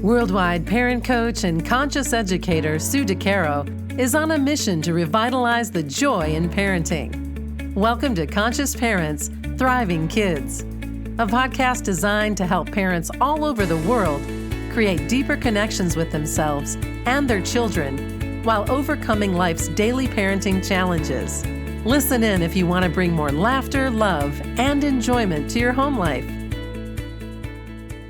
Worldwide parent coach and conscious educator Sue DeCaro is on a mission to revitalize the joy in parenting. Welcome to Conscious Parents, Thriving Kids, a podcast designed to help parents all over the world create deeper connections with themselves and their children while overcoming life's daily parenting challenges. Listen in if you want to bring more laughter, love, and enjoyment to your home life.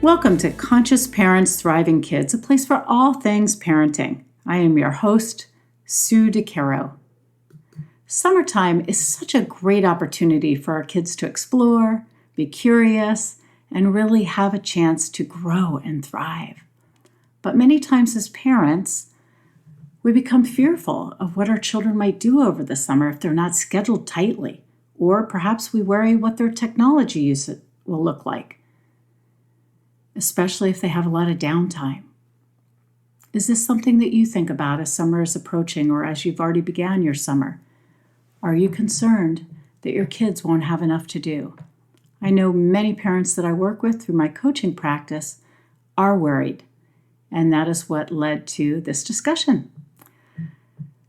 Welcome to Conscious Parents, Thriving Kids, a place for all things parenting. I am your host, Sue DeCaro. Summertime is such a great opportunity for our kids to explore, be curious, and really have a chance to grow and thrive. But many times as parents, we become fearful of what our children might do over the summer if they're not scheduled tightly, or perhaps we worry what their technology use will look like, especially if they have a lot of downtime. Is this something that you think about as summer is approaching or as you've already began your summer? Are you concerned that your kids won't have enough to do? I know many parents that I work with through my coaching practice are worried, and that is what led to this discussion.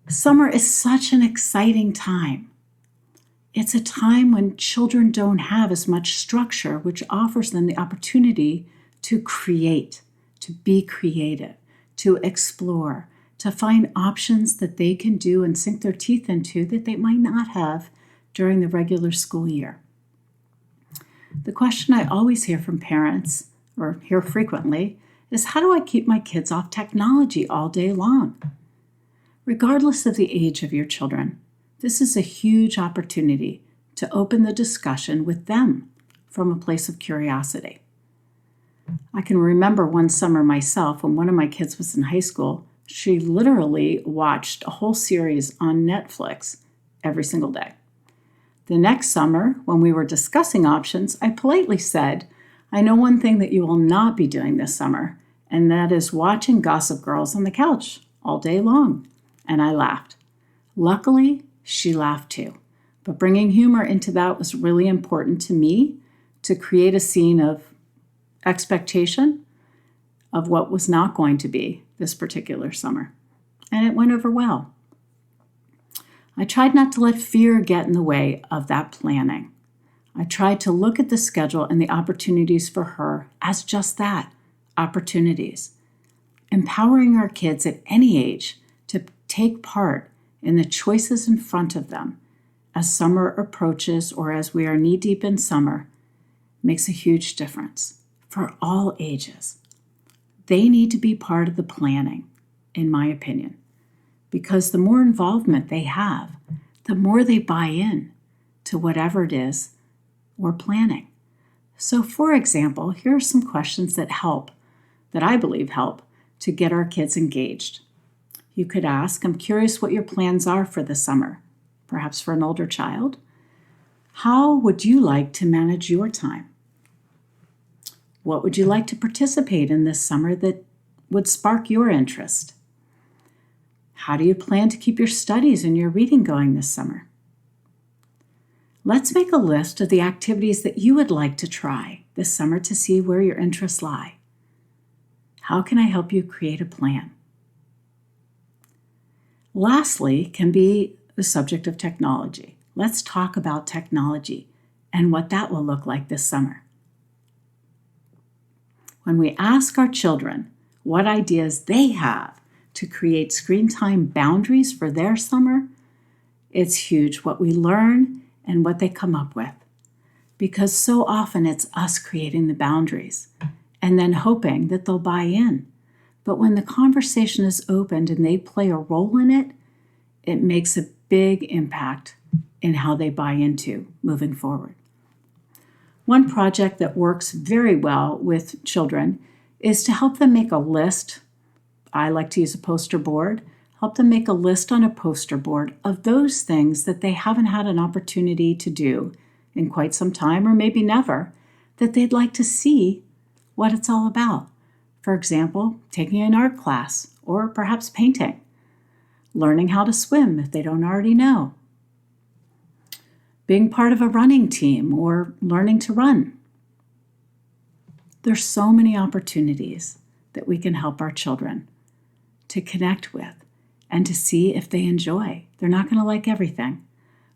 Summer is such an exciting time. It's a time when children don't have as much structure, which offers them the opportunity to create, to be creative, to explore, to find options that they can do and sink their teeth into that they might not have during the regular school year. The question I always hear from parents, or hear frequently, is how do I keep my kids off technology all day long? Regardless of the age of your children, this is a huge opportunity to open the discussion with them from a place of curiosity. I can remember one summer myself when one of my kids was in high school. She literally watched a whole series on Netflix every single day. The next summer, when we were discussing options, I politely said, I know one thing that you will not be doing this summer, and that is watching Gossip Girls on the couch all day long. And I laughed. Luckily, she laughed too. But bringing humor into that was really important to me to create a scene of expectation of what was not going to be this particular summer. And it went over well. I tried not to let fear get in the way of that planning. I tried to look at the schedule and the opportunities for her as just that, opportunities. Empowering our kids at any age to take part in the choices in front of them as summer approaches or as we are knee-deep in summer makes a huge difference for all ages. They need to be part of the planning, in my opinion, because the more involvement they have, the more they buy in to whatever it is we're planning. So, for example, here are some questions that I believe help to get our kids engaged. You could ask, I'm curious what your plans are for the summer, perhaps for an older child. How would you like to manage your time? What would you like to participate in this summer that would spark your interest? How do you plan to keep your studies and your reading going this summer? Let's make a list of the activities that you would like to try this summer to see where your interests lie. How can I help you create a plan? Lastly, can be the subject of technology. Let's talk about technology and what that will look like this summer. When we ask our children what ideas they have to create screen time boundaries for their summer, it's huge what we learn and what they come up with. Because so often it's us creating the boundaries and then hoping that they'll buy in. But when the conversation is opened and they play a role in it, it makes a big impact in how they buy into moving forward. One project that works very well with children is to help them make a list. I like to use a poster board. Help them make a list on a poster board of those things that they haven't had an opportunity to do in quite some time, or maybe never, that they'd like to see what it's all about. For example, taking an art class, or perhaps painting, learning how to swim if they don't already know, being part of a running team or learning to run. There's so many opportunities that we can help our children to connect with and to see if they enjoy. They're not going to like everything,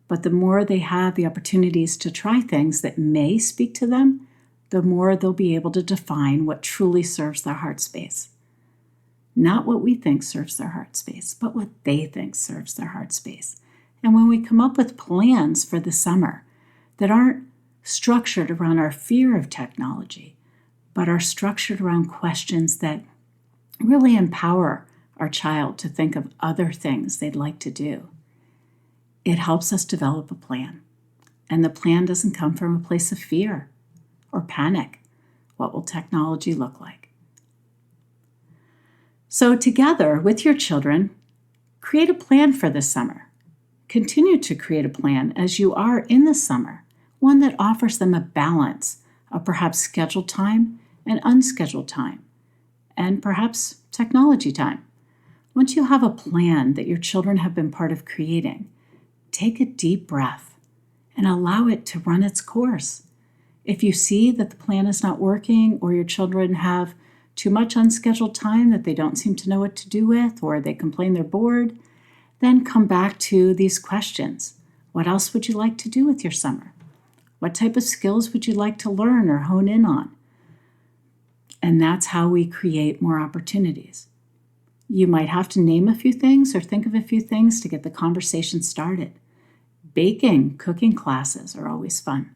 but the more they have the opportunities to try things that may speak to them, the more they'll be able to define what truly serves their heart space. Not what we think serves their heart space, but what they think serves their heart space. And when we come up with plans for the summer that aren't structured around our fear of technology, but are structured around questions that really empower our child to think of other things they'd like to do, it helps us develop a plan. And the plan doesn't come from a place of fear or panic. What will technology look like? So together with your children, create a plan for this summer. Continue to create a plan as you are in the summer, one that offers them a balance of perhaps scheduled time and unscheduled time, and perhaps technology time. Once you have a plan that your children have been part of creating, take a deep breath and allow it to run its course. If you see that the plan is not working, or your children have too much unscheduled time that they don't seem to know what to do with, or they complain they're bored, then come back to these questions. What else would you like to do with your summer? What type of skills would you like to learn or hone in on? And that's how we create more opportunities. You might have to name a few things or think of a few things to get the conversation started. Baking, cooking classes are always fun.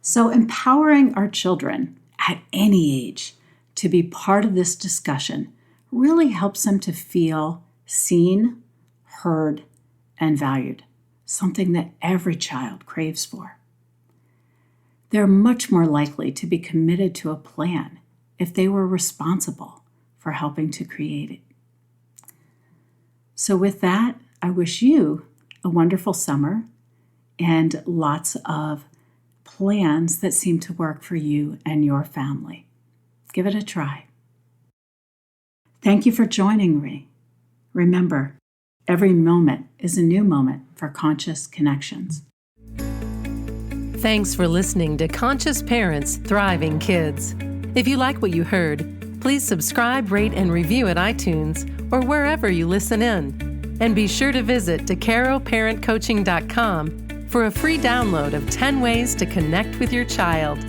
So empowering our children at any age to be part of this discussion really helps them to feel seen, heard, and valued, something that every child craves for. They're much more likely to be committed to a plan if they were responsible for helping to create it. So with that, I wish you a wonderful summer and lots of plans that seem to work for you and your family. Give it a try. Thank you for joining me. Remember, every moment is a new moment for conscious connections. Thanks for listening to Conscious Parents, Thriving Kids. If you like what you heard, please subscribe, rate, and review at iTunes or wherever you listen in. And be sure to visit DeCaroParentCoaching.com for a free download of 10 ways to connect with your child.